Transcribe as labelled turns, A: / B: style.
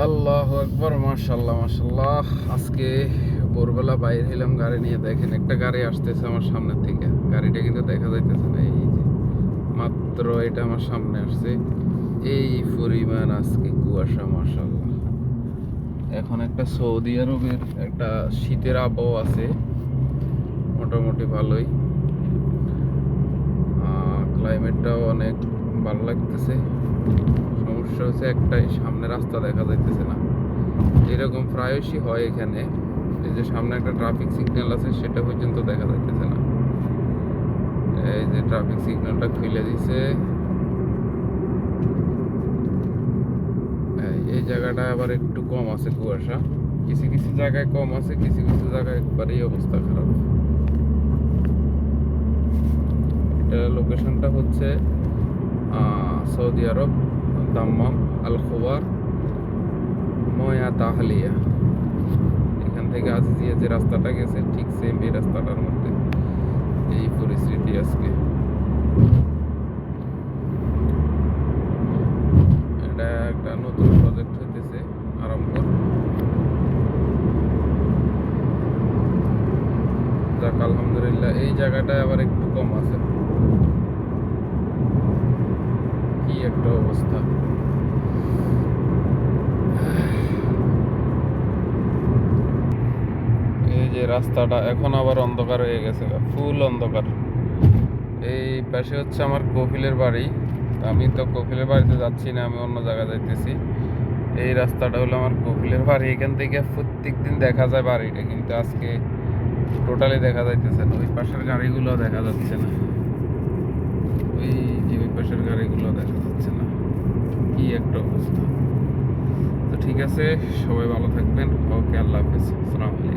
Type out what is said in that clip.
A: আল্লাহু আকবার, মাশাআল্লাহ মাশাআল্লাহ। আজকে ভোরবেলা বাইরে হইলাম গাড়ি নিয়ে। দেখেন একটা গাড়ি আসতেছে আমার সামনের থেকে। গাড়িটা কিন্তু দেখা যাইতেছে না, এই যে মাত্র এটা আমার সামনে আসছে। এই পরিমাণ আজকে কুয়াশা, মাশাআল্লাহ। এখন একটা সৌদি আরবের একটা শীতের আবহাওয়া আছে, মোটামুটি ভালোই। ক্লাইমেটটাও অনেক ভালো লাগতেছে। সমস্যা হচ্ছে একটাই, সামনে রাস্তা দেখা যাইতেছে না। এরকম প্রায়শই হয় এখানে, এই যে সামনে একটা ট্রাফিক সিগন্যাল আছে সেটা পর্যন্ত দেখা যাইতেছে না। এই যে ট্রাফিক সিগন্যালটা খুলে দিছে, এই জায়গাটা আবার একটু কম আছে কুয়াশা। কিছু কিছু জায়গায় কম আছে, কিছু কিছু জায়গায় একবারেই অবস্থা খারাপ। এটা লোকেশনটা হচ্ছে সৌদি আরব, দাম্মাম, আল খোবার, ময়া তাহলিয়া। এখান থেকে আজিজিয়া যে রাস্তাটা গেছে ঠিক সেম এই রাস্তাটার মধ্যে এই পরিস্থিতি আজকে। এটা একটা নতুন প্রজেক্ট হইতেছে আরম্ভ। যাক আলহামদুলিল্লাহ, এই জায়গাটায় আবার একটু কম আছে। কি একটা অবস্থা! এই যে রাস্তাটা এখন আবার অন্ধকার হয়ে গেছে, ফুল অন্ধকার। এই পাশে হচ্ছে আমার কপিলের বাড়ি। আমি তো কপিলের বাড়িতে যাচ্ছি না, আমি অন্য জায়গায় যাইতেছি। এই রাস্তাটা হলো আমার কপিলের বাড়ি। এখান থেকে প্রত্যেক দিন দেখা যায় বাড়িটা, কিন্তু আজকে টোটালি দেখা যাইতেছে না। ওই পাশের গাড়িগুলো দেখা যাচ্ছে না, ওই যে ওই পাশের গাড়িগুলো দেখা যাচ্ছে না। কি একটা অবস্থা! তো ঠিক আছে, সবাই ভালো থাকবেন। ওকে, আল্লাহ হাফেজ, আসসালামু আলাইকুম।